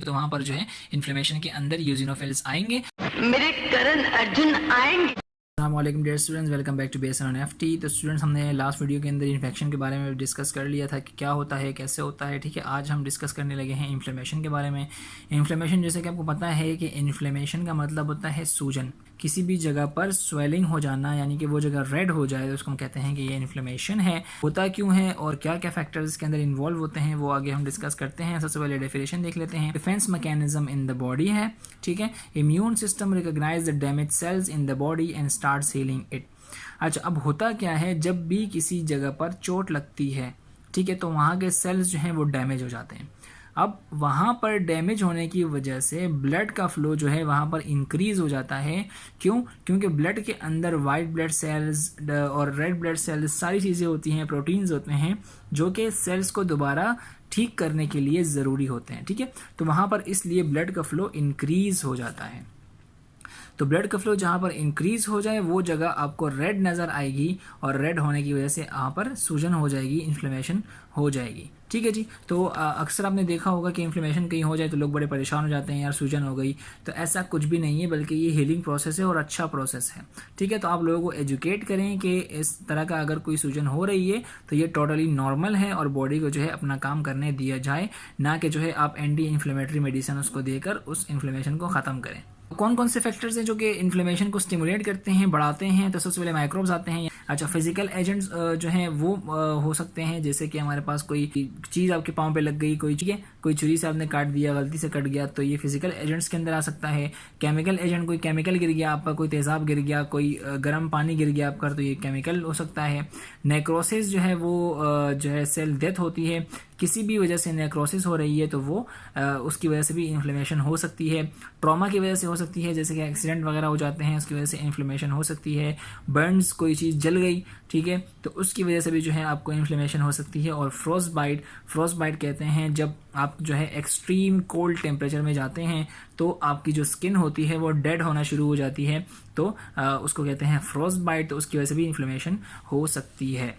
तो वहाँ पर जो है इन्फ्लेमेशन के अंदर यूजिनोफिल्स आएंगे। मेरे करण अर्जुन आएंगे। अस्सलामुअलैकुम dear students, welcome back to base on FT. तो स्टूडेंट्स, हमने लास्ट वीडियो के अंदर इन्फेक्शन के बारे में डिस्कस कर लिया था कि क्या होता है, कैसे होता है। ठीक है, आज हम डिस्कस करने लगे हैं इन्फ्लेमेशन के बारे में। इन्फ्लेमेशन, जैसे कि आपको पता है कि इन्फ्लेमेशन का मतलब होता है सूजन। किसी भी जगह पर स्वेलिंग हो जाना, यानी कि वो जगह रेड हो जाए, तो उसको हम कहते हैं कि ये इन्फ्लेमेशन है। होता क्यों है और क्या क्या फैक्टर्स इसके अंदर इन्वॉल्व होते हैं, वो आगे हम डिस्कस करते हैं। सबसे पहले डेफिनेशन देख लेते हैं। Defence mechanism in the body है, ठीक है। Immune system recognise the damage cells in the body and start healing it. अच्छा, अब होता क्या है, जब भी किसी जगह पर चोट लगती है, ठीक है, तो वहाँ के सेल्स जो हैं वो डैमेज हो जाते हैं। अब वहाँ पर डैमेज होने की वजह से ब्लड का फ्लो जो है वहाँ पर इंक्रीज हो जाता है। क्यों? क्योंकि ब्लड के अंदर वाइट ब्लड सेल्स और रेड ब्लड सेल्स सारी चीज़ें होती हैं, प्रोटीन्स होते हैं, जो कि सेल्स को दोबारा ठीक करने के लिए ज़रूरी होते हैं। ठीक है, तो वहाँ पर इसलिए ब्लड का फ्लो इंक्रीज हो जाता है। तो ब्लड का फ्लो जहाँ पर इंक्रीज हो जाए वो जगह आपको रेड नज़र आएगी, और रेड होने की वजह से यहाँ पर सूजन हो जाएगी, इन्फ्लेमेशन हो जाएगी। ठीक है जी। तो अक्सर आपने देखा होगा कि इन्फ्लेमेशन कहीं हो जाए तो लोग बड़े परेशान हो जाते हैं, यार सूजन हो गई। तो ऐसा कुछ भी नहीं है, बल्कि ये हीलिंग प्रोसेस है और अच्छा प्रोसेस है। ठीक है, तो आप लोगों को एजुकेट करें कि इस तरह का अगर कोई सूजन हो रही है तो ये टोटली नॉर्मल है, और बॉडी को जो है अपना काम करने दिया जाए, ना कि जो है आप एंटी इन्फ्लेमेटरी मेडिसिन उसको देकर उस इन्फ्लेमेशन को ख़त्म करें। कौन कौन से फैक्टर्स हैं जो कि इन्फ्लेमेशन को स्टिमुलेट करते हैं, बढ़ाते हैं? तो सबसे पहले माइक्रोब्स आते हैं। अच्छा, फिजिकल एजेंट्स जो हैं वो हो सकते हैं, जैसे कि हमारे पास कोई चीज़ आपके पाँव पे लग गई, कोई चीज़ है, कोई छुरी से आपने काट दिया, गलती से कट गया, तो ये फिजिकल एजेंट्स के अंदर आ सकता है। केमिकल एजेंट, कोई केमिकल गिर गया आपका, कोई तेज़ाब गिर गया, कोई गर्म पानी गिर गया आपका, तो ये केमिकल हो सकता है। नेक्रोसिस जो है वो जो है सेल डेथ होती है, किसी भी वजह से नेक्रोसिस हो रही है तो वो उसकी वजह से भी इन्फ्लेमेशन हो सकती है। ट्रॉमा की वजह से हो सकती है, जैसे कि एक्सीडेंट वगैरह हो जाते हैं, उसकी वजह से इन्फ्लेमेशन हो सकती है। बर्न्स, कोई चीज़ जल गई, ठीक है, तो उसकी वजह से भी जो है आपको इन्फ्लेमेशन हो सकती है। और फ्रोस्ट बाइट कहते हैं जब आप जो है एक्सट्रीम कोल्ड टेम्परेचर में जाते हैं तो आपकी जो स्किन होती है वो डेड होना शुरू हो जाती है, तो उसको कहते हैं फ्रोस्ट बाइट। तो उसकी वजह से भी इन्फ्लेमेशन हो सकती है।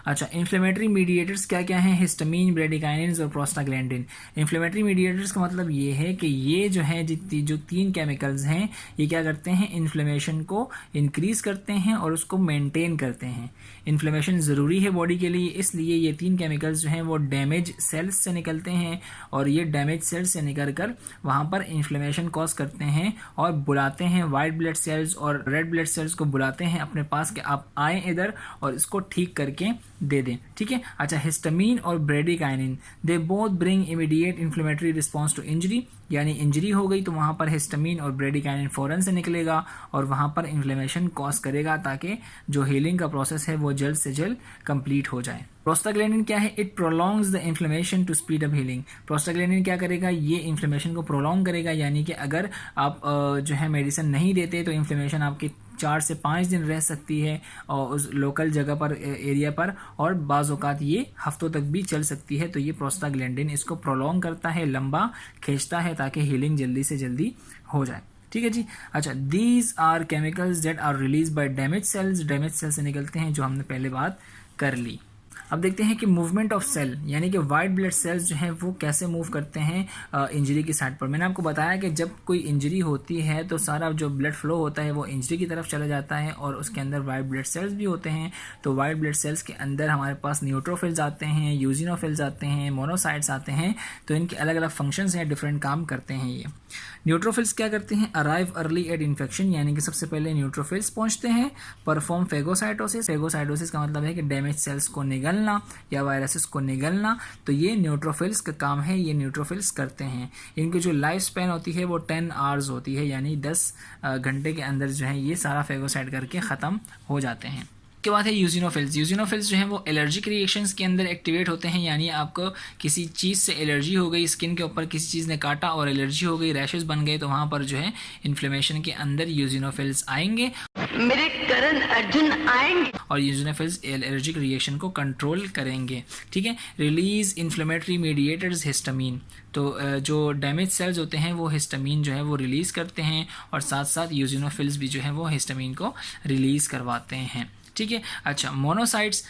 अच्छा, इन्फ्लेमेटरी मीडिएटर्स क्या क्या हैं? हिस्टामीन, ब्रेडिकाइनिन्स और प्रोस्टाग्लैंडिन। इन्फ्लेमेटरी मीडिएटर्स का मतलब ये है कि ये जो है जो तीन केमिकल्स हैं, ये क्या करते हैं? इन्फ्लेमेशन को इंक्रीज करते हैं और उसको मेंटेन करते हैं। इन्फ्लेमेशन ज़रूरी है बॉडी के लिए, इसलिए ये तीन केमिकल्स जो हैं वो डैमेज सेल्स से निकलते हैं, और ये डैमेज सेल्स से निकल कर वहाँ पर इन्फ्लेमेशन कॉज करते हैं और बुलाते हैं वाइट ब्लड सेल्स और रेड ब्लड सेल्स को, बुलाते हैं अपने पास कि आप आएँ इधर और इसको ठीक करके दे दें। ठीक है। अच्छा, हिस्टामीन और bradykinin, they both bring immediate inflammatory response to injury, यानी इंजरी हो गई तो वहाँ पर हिस्टामीन और ब्रेडिकाइनिन फ़ौरन से निकलेगा और वहाँ पर इन्फ्लेमेशन कॉज करेगा, ताकि जो हीलिंग का प्रोसेस है वो जल्द से जल्द कंप्लीट हो जाए। प्रोस्टाग्लैंडिन क्या है? It prolongs the inflammation to speed up healing. Prostaglandin क्या करेगा? ये इन्फ्लेमेशन को प्रोलॉन्ग करेगा, यानी कि अगर आप जो है मेडिसिन नहीं देते तो इन्फ्लेमेशन आपकी 4 से 5 दिन रह सकती है और उस लोकल जगह पर, एरिया पर, और बाज़ औक़ात ये हफ्तों तक भी चल सकती है। तो ये प्रोस्टाग्लैंडिन इसको प्रोलॉन्ग करता है, लंबा खींचता है, ताकि हीलिंग जल्दी से जल्दी हो जाए। ठीक है जी। अच्छा, these are chemicals that are release by damage cells, damage cell से निकलते हैं, जो हमने पहले बात कर ली। अब देखते हैं कि मूवमेंट ऑफ सेल, यानी कि वाइट ब्लड सेल्स जो हैं वो कैसे मूव करते हैं इंजरी की साइड पर। मैंने आपको बताया कि जब कोई इंजरी होती है तो सारा जो ब्लड फ्लो होता है वो इंजरी की तरफ चला जाता है, और उसके अंदर वाइट ब्लड सेल्स भी होते हैं। तो वाइट ब्लड सेल्स के अंदर हमारे पास न्यूट्रोफिल्स आते हैं, यूजिनोफिल्स आते हैं, मोनोसाइट्स आते हैं। तो इनके अलग अलग फंक्शंस हैं, डिफरेंट काम करते हैं ये। न्यूट्रोफिल्स क्या करते हैं? अराइव अर्ली एट इन्फेक्शन, यानी कि सबसे पहले न्यूट्रोफिल्स पहुंचते हैं। परफॉर्म फेगोसाइटोसिस, फेगोसाइटोसिस का मतलब है कि डैमेज सेल्स को निगलना या वायरसेस को निगलना। तो ये न्यूट्रोफिल्स का काम है, ये न्यूट्रोफिल्स करते हैं। इनकी जो लाइफ स्पैन होती है वो 10 आवर्स होती है, यानी 10 घंटे के अंदर जो है ये सारा फेगोसाइट करके ख़त्म हो जाते हैं। के बाद है यूजिनोफिल्स। यूजिनोफिल्स जो हैं वो एलर्जिक रिएक्शंस के अंदर एक्टिवेट होते हैं, यानी आपको किसी चीज़ से एलर्जी हो गई, स्किन के ऊपर किसी चीज़ ने काटा और एलर्जी हो गई, रैशेस बन गए, तो वहाँ पर जो है इन्फ्लेमेशन के अंदर यूजिनोफिल्स आएंगे, मेरे करण अर्जुन आएंगे, और यूजिनोफिल्स एलर्जिक रिएक्शन को कंट्रोल करेंगे। ठीक है। रिलीज इन्फ्लेमेटरी मीडिएटर्स हिस्टामीन, तो जो डैमेज सेल्स होते हैं वो हिस्टामीन जो है वो रिलीज़ करते हैं, और साथ साथ यूजिनोफिल्स भी जो है वो हिस्टामीन को रिलीज़ करवाते हैं। ठीक है। अच्छा, मोनोसाइट्स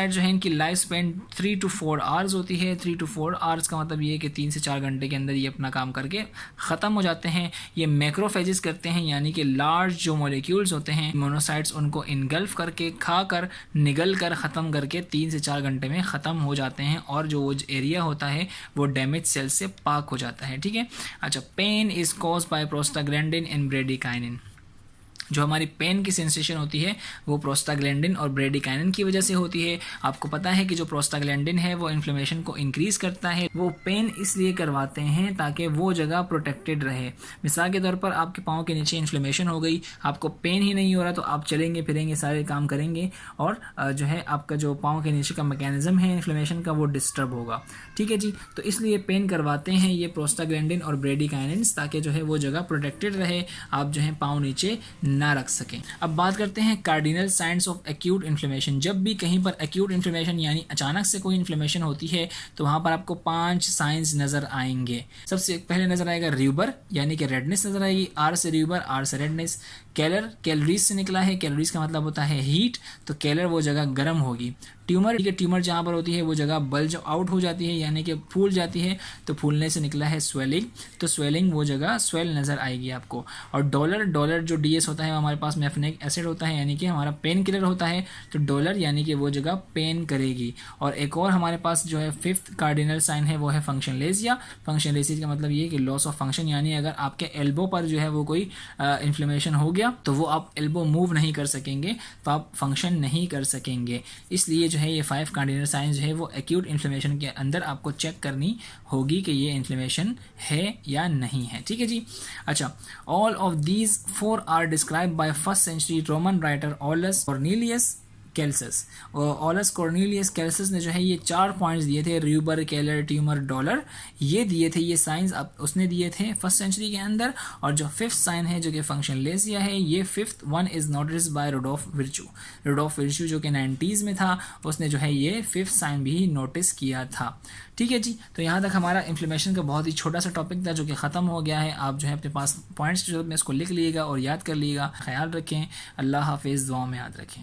जो है इनकी लाइफ स्पेन 3 to 4 आवर्स होती है। 3 to 4 आवर्स का मतलब ये है कि 3 से 4 घंटे के अंदर ये अपना काम करके ख़त्म हो जाते हैं। ये मैक्रोफेजेस करते हैं, यानी कि लार्ज जो मॉलिक्यूल्स होते हैं मोनोसाइट्स उनको इनगल्फ करके, खाकर, निगल कर, ख़त्म करके 3 से 4 घंटे में ख़त्म हो जाते हैं और जो एरिया होता है वो डैमेज सेल से पाक हो जाता है। ठीक है। अच्छा, pain is caused by prostaglandin and bradykinin. जो हमारी पेन की सेंसेशन होती है वो प्रोस्टाग्लैंडिन और ब्रेडिकाइनिन की वजह से होती है। आपको पता है कि जो प्रोस्टाग्लैंडिन है वो इन्फ्लेमेशन को इंक्रीज़ करता है। वो पेन इसलिए करवाते हैं ताकि वो जगह प्रोटेक्टेड रहे। मिसाल के तौर पर आपके पाँव के नीचे इन्फ्लेमेशन हो गई, आपको पेन ही नहीं हो रहा, तो आप चलेंगे फिरेंगे, सारे काम करेंगे और जो है आपका जो पाँव के नीचे का मैकेनिज्म है इन्फ्लेमेशन का वो डिस्टर्ब होगा। ठीक है जी। तो इसलिए पेन करवाते हैं ये प्रोस्टाग्लैंडिन और ब्रेडिकाइनिन, ताकि जो है वो जगह प्रोटेक्टेड रहे, आप जो है पाँव नीचे ना रख सकें। अब बात करते हैं cardinal science of acute inflammation. जब भी कहीं पर एक्यूट इन्फ्लेमेशन यानी अचानक से कोई इन्फ्लेमेशन होती है तो वहाँ पर आपको 5 साइंस नज़र आएंगे। सबसे पहले नज़र आएगा र्यूबर, यानी कि रेडनेस नज़र आएगी। आर से र्यूबर, आर से रेडनेस। कैलर, कैलोरीज से निकला है, कैलोरीज का मतलब होता है हीट, तो कैलर वो जगह गर्म होगी। ट्यूमर, ठीक है, ट्यूमर जहाँ पर होती है वो जगह बल्ज आउट हो जाती है, यानी कि फूल जाती है, तो फूलने से निकला है स्वेलिंग, तो स्वेलिंग वो जगह स्वेल नज़र आएगी आपको। और डॉलर जो डीएस होता है हमारे पास मेफेनिक एसिड होता है, यानी कि हमारा पेन किलर होता है, तो डॉलर यानी कि वो जगह पेन करेगी। और एक और हमारे पास जो है 5th कार्डिनल साइन है वो है फंक्शनलेसिया। फंक्शनलेसिया का मतलब ये कि लॉस ऑफ फंक्शन, यानी अगर आपके एल्बो पर जो है वो कोई इन्फ्लेमेशन हो गया तो वो आप एल्बो मूव नहीं कर सकेंगे, तो आप फंक्शन नहीं कर सकेंगे। इसलिए जो है ये 5 कार्डिनल साइंस जो है वो एक्यूट इन्फ्लेमेशन के अंदर आपको चेक करनी होगी कि ये इन्फ्लेमेशन है या नहीं है। ठीक है जी। अच्छा, all of these 4 are describe by 1st century Roman writer Aulus Cornelius Celsus. Aulus Cornelius Celsus ने जो है ये 4 पॉइंट्स दिए थे, र्यूबर, कैलर, ट्यूमर, डॉलर, ये दिए थे, ये साइंस अब उसने दिए थे 1st century के अंदर। और जो 5th साइन है जो कि फंक्शनलेसिया है, ये 5th one is notice by Rudolf Virchow. Rudolf Virchow जो कि 90s में था, उसने जो है ये 5th साइन भी नोटिस किया था। ठीक है जी। तो यहाँ तक हमारा इन्फ्लेमेशन का बहुत ही छोटा सा टॉपिक था जो कि ख़त्म हो गया है। आप जो है अपने पास पॉइंट्स जो है इसको लिख लीजिएगा और याद कर लीजिएगा। ख्याल रखें। अल्लाह हाफिज़, दुआ में याद रखें।